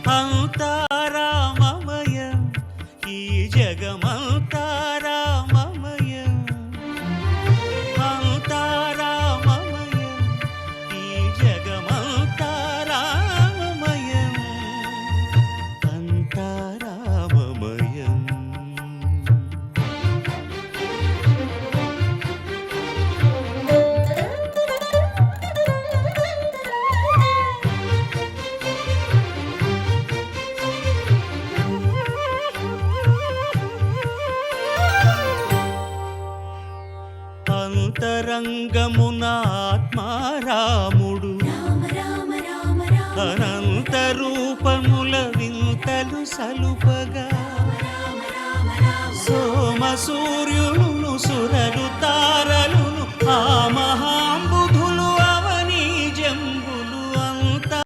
అంతా రామమయం ఈ జగమంతా రామమయం అంతా రామమయం ఈ జగమంతా రామమయం అంతా రామమయం. అంతరంగమున ఆత్మారాముడు అనంత రూపముల వింతలు సలుపగా సోమ సూర్యు